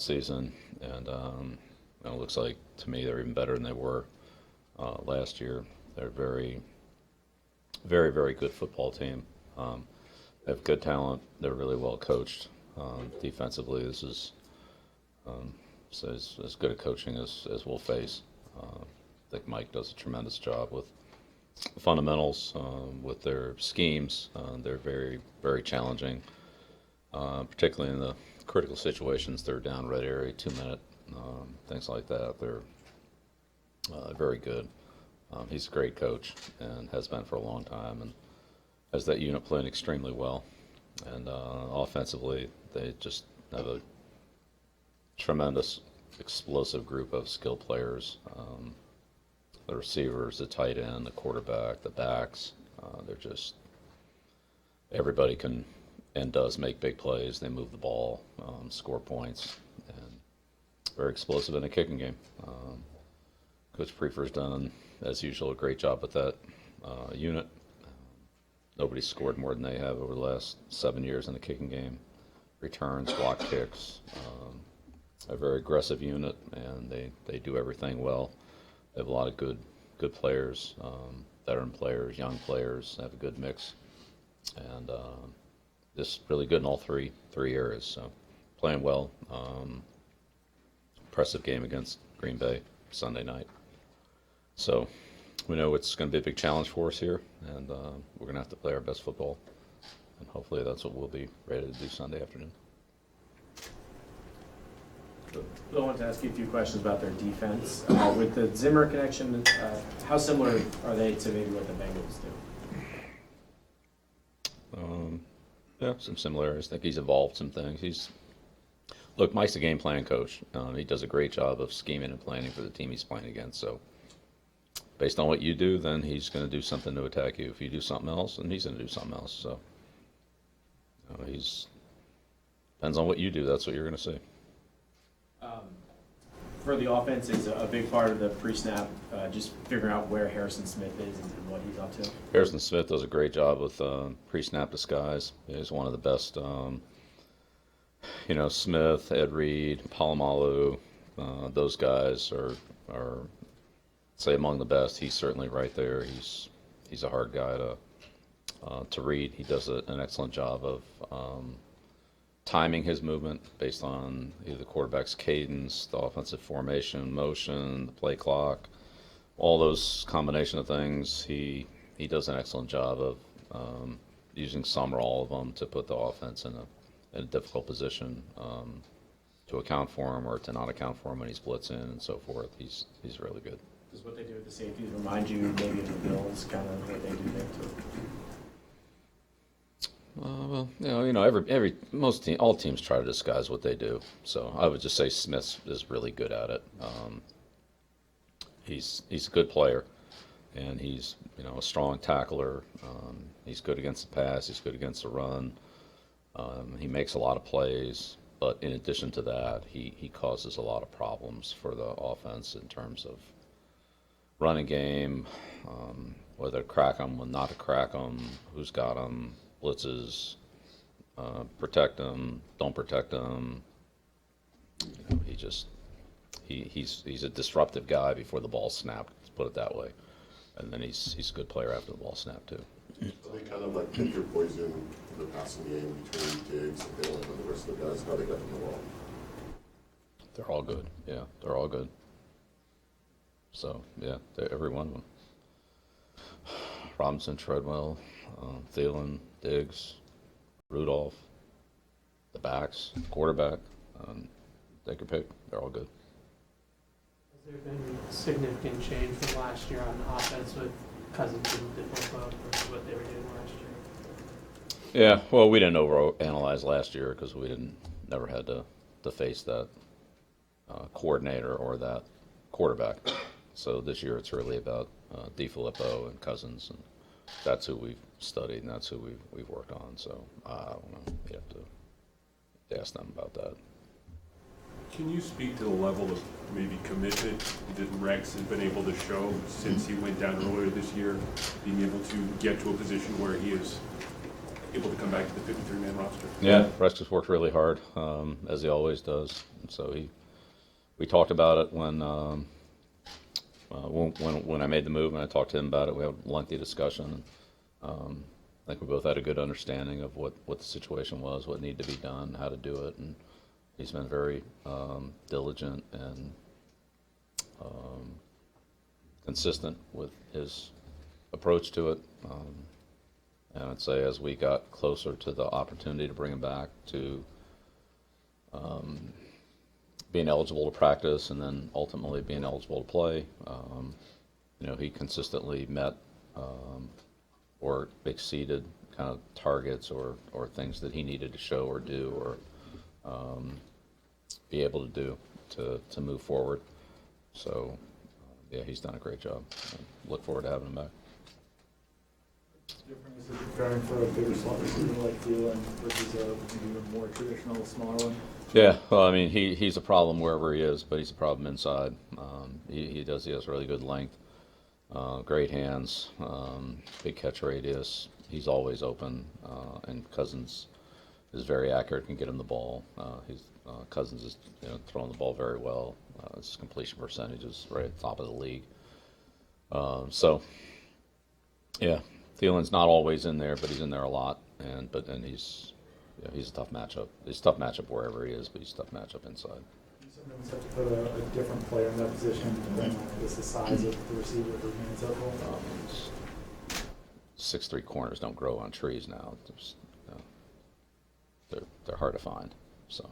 season, and it looks like to me they're even better than they were last year. They're a very, very, very good football team. They have good talent. They're really well coached. Defensively, this is as good a coaching as we'll face. I think Mike does a tremendous job with fundamentals, with their schemes. They're very, very challenging, particularly in the critical situations, third down, red area, 2 minute, things like that. They're very good. He's a great coach and has been for a long time, and has that unit playing extremely well. And offensively, they just have a tremendous, explosive group of skilled players. The receivers, the tight end, the quarterback, the backs. They're just everybody can and does make big plays. They move the ball, score points, and very explosive in the kicking game. Coach Prefer's done, as usual, a great job with that unit. Nobody's scored more than they have over the last 7 years in the kicking game. Returns, block kicks, a very aggressive unit, and they do everything well. They have a lot of good players, veteran players, young players. They have a good mix, and just really good in all three areas. So playing well. Impressive game against Green Bay Sunday night. So we know it's going to be a big challenge for us here, and we're going to have to play our best football, and hopefully that's what we'll be ready to do Sunday afternoon. Bill, I wanted to ask you a few questions about their defense. With the Zimmer connection, how similar are they to maybe what the Bengals do? Yeah, some similarities. I think he's evolved some things. Look, Mike's a game plan coach. He does a great job of scheming and planning for the team he's playing against. So based on what you do, then he's going to do something to attack you. If you do something else, then he's going to do something else. So depends on what you do. That's what you're going to see. For the offense, is a big part of the pre-snap just figuring out where Harrison Smith is and what he's up to? Harrison Smith does a great job with pre-snap disguise. He's one of the best. Smith, Ed Reed, Palomalu, those guys are say among the best. He's certainly right there. He's a hard guy to read. He does an excellent job of timing his movement based on either the quarterback's cadence, the offensive formation, motion, the play clock, all those combination of things. He does an excellent job of using some or all of them to put the offense in a difficult position, to account for him or to not account for him when he's blitzing and so forth. He's really good. Does what they do with the safeties remind you maybe of the Bills, kind of what they do there too? All teams try to disguise what they do. So I would just say Smith is really good at it. He's a good player, and he's a strong tackler. He's good against the pass. He's good against the run. He makes a lot of plays, but in addition to that, he causes a lot of problems for the offense in terms of running game, whether to crack them, when not to crack them, who's got them, blitzes, protect them, don't protect them. He's a disruptive guy before the ball snapped. Let's put it that way, and then he's a good player after the ball snapped too. Are they kind of like pick your poison in the passing game between Diggs and Dillon and the rest of the guys? How they got them the ball? They're all good. Yeah, they're all good. So yeah, every one of them. Robinson, Treadwell, Thielen, Diggs, Rudolph, the backs, quarterback. They could pick. They're all good. Has there been significant change from last year on offense with Cousins and DeFilippo versus what they were doing last year? Yeah, well, we didn't overanalyze last year because we never had to face that coordinator or that quarterback. So this year it's really about DeFilippo and Cousins, and that's who we've studied and that's who we've worked on. So I don't know. You have to ask them about that. Can you speak to the level of maybe commitment that Rex has been able to show since he went down earlier this year, being able to get to a position where he is able to come back to the 53-man roster? Yeah, Rex just worked really hard, as he always does. So we talked about it when I made the move, and I talked to him about it. We had a lengthy discussion. I think we both had a good understanding of what the situation was, what needed to be done, how to do it, and he's been very diligent and consistent with his approach to it. And I'd say as we got closer to the opportunity to bring him back to being eligible to practice and then ultimately being eligible to play, he consistently met or exceeded kind of targets or things that he needed to show or do or be able to do to move forward. So, yeah, he's done a great job. I look forward to having him back. Different is it preparing for a bigger slot receiver like Thielen versus maybe a more traditional, smaller one? Yeah, well, I mean, he's a problem wherever he is, but he's a problem inside. He has really good length, great hands, big catch radius. He's always open, and Cousins is very accurate, can get him the ball. Cousins is throwing the ball very well. His completion percentage is right at the top of the league. So, yeah, Thielen's not always in there, but he's in there a lot. But he's a tough matchup. He's a tough matchup wherever he is, but he's a tough matchup inside. You sometimes have to put a different player in that position, depending on the size of the receiver who hands up ball. 6'3" corners don't grow on trees now. They're hard to find. So,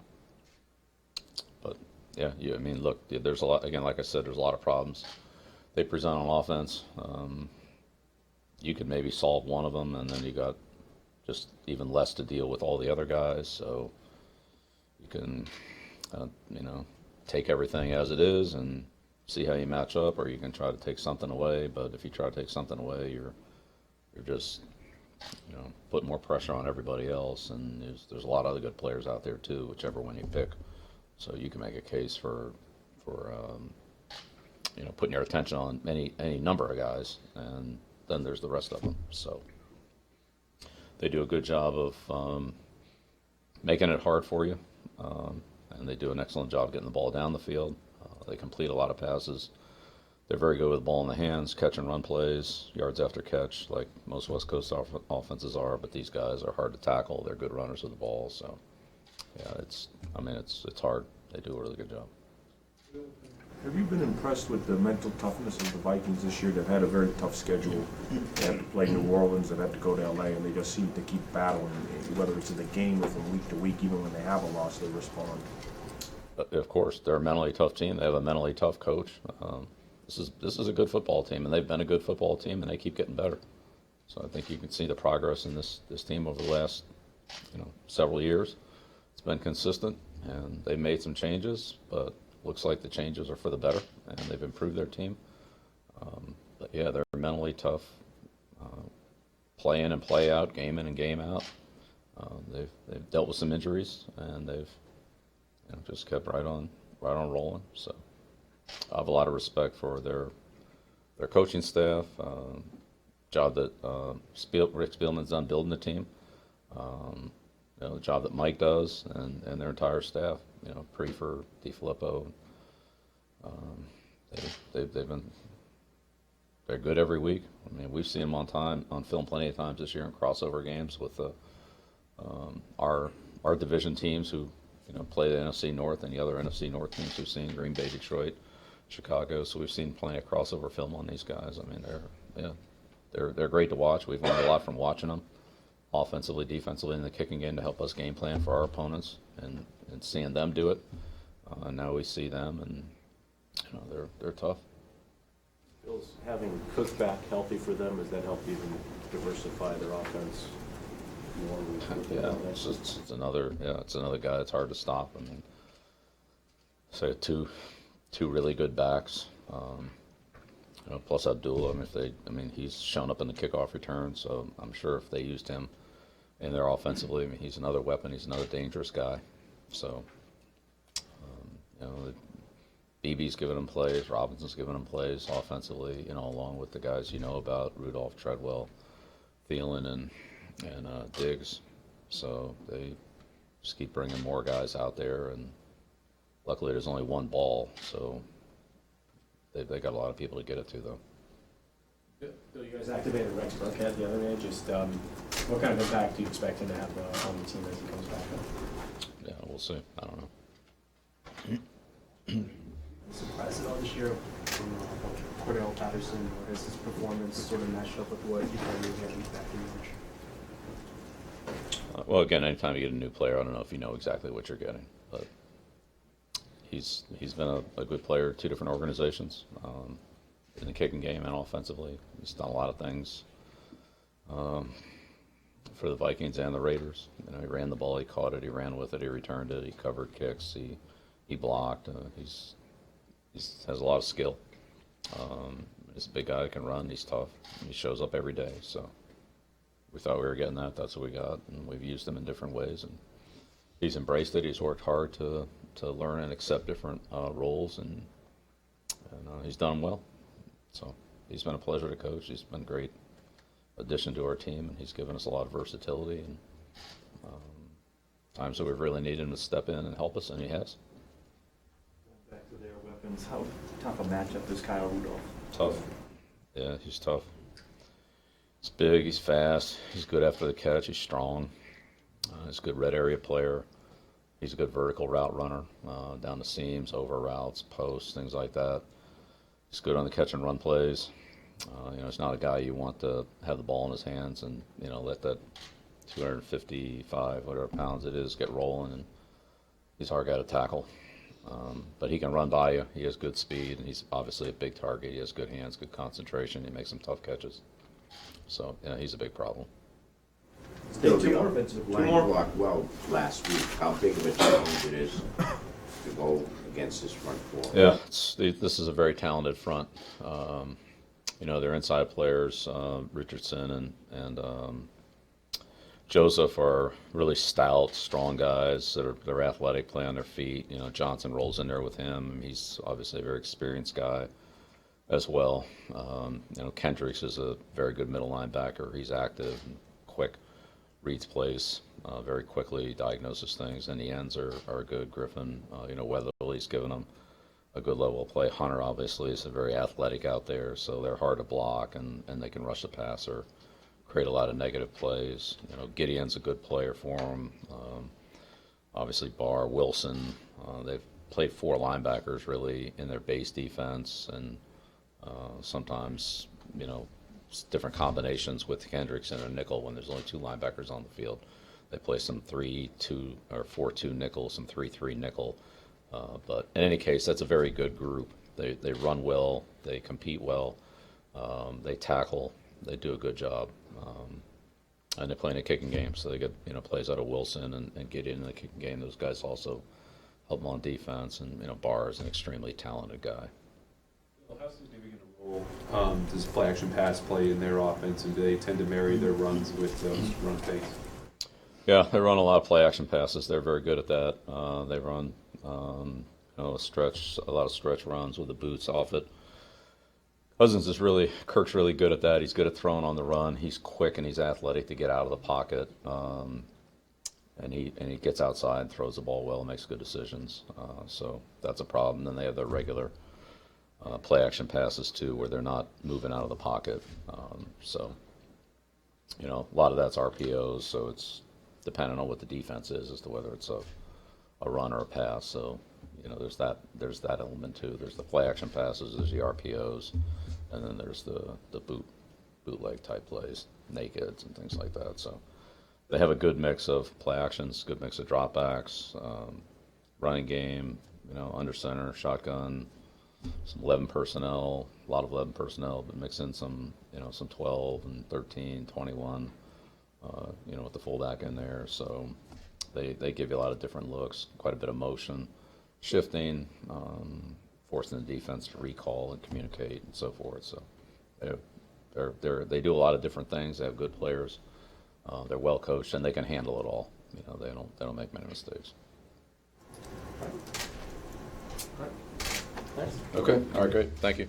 but yeah, I mean, look, there's a lot. Again, like I said, there's a lot of problems they present on offense. You could maybe solve one of them, and then you got just even less to deal with all the other guys. So you can, take everything as it is and see how you match up, or you can try to take something away. But if you try to take something away, you're just putting more pressure on everybody else. And there's a lot of other good players out there too, whichever one you pick. So you can make a case for putting your attention on any number of guys, and then there's the rest of them. So they do a good job of making it hard for you, and they do an excellent job getting the ball down the field. They complete a lot of passes. They're very good with the ball in the hands, catch and run plays, yards after catch, like most West Coast offenses are. But these guys are hard to tackle. They're good runners of the ball. So, yeah, it's hard. They do a really good job. Have you been impressed with the mental toughness of the Vikings this year? They've had a very tough schedule. They have to play New Orleans, they've had to go to LA, and they just seem to keep battling. Whether it's in the game or from week to week, even when they have a loss, they respond. Of course, they're a mentally tough team. They have a mentally tough coach. This is a good football team, and they've been a good football team, and they keep getting better. So I think you can see the progress in this team over the last several years. It's been consistent, and they've made some changes, but looks like the changes are for the better, and they've improved their team. But yeah, they're mentally tough, play in and play out, game in and game out. They've dealt with some injuries, and they've just kept right on rolling. So I have a lot of respect for their coaching staff, job that Rick Spielman's done building the team, the job that Mike does, and their entire staff. Prefer, DiFilippo, they're good every week. I mean, we've seen them on film plenty of times this year in crossover games with our division teams who play the NFC North and the other NFC North teams. We've seen Green Bay, Detroit, Chicago, so we've seen plenty of crossover film on these guys. I mean, they're great to watch. We've learned a lot from watching them, offensively, defensively, in the kicking game to help us game plan for our opponents, and seeing them do it. Now we see them, and they're tough. Bill's having Cook back healthy for them, has that helped even diversify their offense more? Yeah, it's another guy that's hard to stop. I mean, so two really good backs. Plus Abdullah. He's shown up in the kickoff return, so I'm sure if they used him in there offensively, he's another weapon. He's another dangerous guy. So, BB's giving him plays, Robinson's giving him plays offensively, along with the guys about Rudolph, Treadwell, Thielen, and Diggs. So they just keep bringing more guys out there, and luckily there's only one ball, so they got a lot of people to get it to, though. Bill, you guys activated Rex Burkhead the other day. Just what kind of impact do you expect him to have on the team as he comes back up? Yeah, we'll see. I don't know. Surprised at all this year from Cordell Patterson, or has his performance sort of matched up with what you thought you were getting back in March? Well, again, anytime you get a new player, I don't know if you know exactly what you're getting, but he's been a good player at two different organizations, in the kicking game and offensively. He's done a lot of things for the Vikings and the Raiders. You know, he ran the ball, he caught it, he ran with it, he returned it, he covered kicks, he blocked. He has a lot of skill. He's a big guy that can run. He's tough. He shows up every day. So we thought we were getting that. That's what we got, and we've used him in different ways. And he's embraced it. He's worked hard to learn and accept different roles, and he's done well. So he's been a pleasure to coach. He's been a great addition to our team, and he's given us a lot of versatility. And times that we've really needed him to step in and help us, and he has. Back to their weapons, how tough a matchup is Kyle Rudolph? Tough. Yeah, he's tough. He's big, he's fast, he's good after the catch, he's strong. He's a good red area player. He's a good vertical route runner, down the seams, over routes, posts, things like that. He's good on the catch and run plays. He's not a guy you want to have the ball in his hands and, let that 255, whatever pounds it is, get rolling, and he's a hard guy to tackle. But he can run by you. He has good speed, and he's obviously a big target. He has good hands, good concentration. He makes some tough catches. So, he's a big problem. Still, Two the more. offensive Two line more. blocked well last week. How big of a challenge it is to go against this front four? Yeah, this is a very talented front. Their inside players, Richardson and Joseph, are really stout, strong guys they're athletic, play on their feet. Johnson rolls in there with him. He's obviously a very experienced guy as well. Kendricks is a very good middle linebacker. He's active and quick, reads plays very quickly, diagnoses things, and the ends are good. Griffin, Weatherly's given them a good level of play. Hunter obviously is very athletic out there, so they're hard to block, and they can rush the passer, create a lot of negative plays. Gideon's a good player for them. Obviously Barr, Wilson, they've played four linebackers really in their base defense, and sometimes, different combinations with Kendricks and a nickel when there's only two linebackers on the field. They play some 3-2 or 4-2 nickel, some 3-3 nickel. But in any case, that's a very good group. They run well, they compete well, they tackle, they do a good job, and they play in a kicking game. So they get plays out of Wilson and get in the kicking game. Those guys also help them on defense, and Barr is an extremely talented guy. Well, how significant a role does play action pass play in their offense, and do they tend to marry their runs with those run fakes? Yeah, they run a lot of play action passes. They're very good at that. They run a lot of stretch runs with the boots off it. Kirk's really good at that. He's good at throwing on the run. He's quick and he's athletic to get out of the pocket. And he gets outside and throws the ball well and makes good decisions. So that's a problem. Then they have their regular play action passes too, where they're not moving out of the pocket. So a lot of that's RPOs. So it's dependent on what the defense is as to whether it's a run or a pass. So there's that element too. There's the play action passes, there's the RPOs, and then there's the bootleg type plays, nakeds and things like that. So they have a good mix of play actions, good mix of dropbacks, running game, under center, shotgun, some 11 personnel, a lot of 11 personnel, but mix in some 12 and 13, 21, with the fullback in there. So they give you a lot of different looks, quite a bit of motion, shifting, forcing the defense to recall and communicate and so forth. So they do a lot of different things. They have good players. They're well coached and they can handle it all. They don't make many mistakes. Thanks. Okay. All right. Great. Thank you.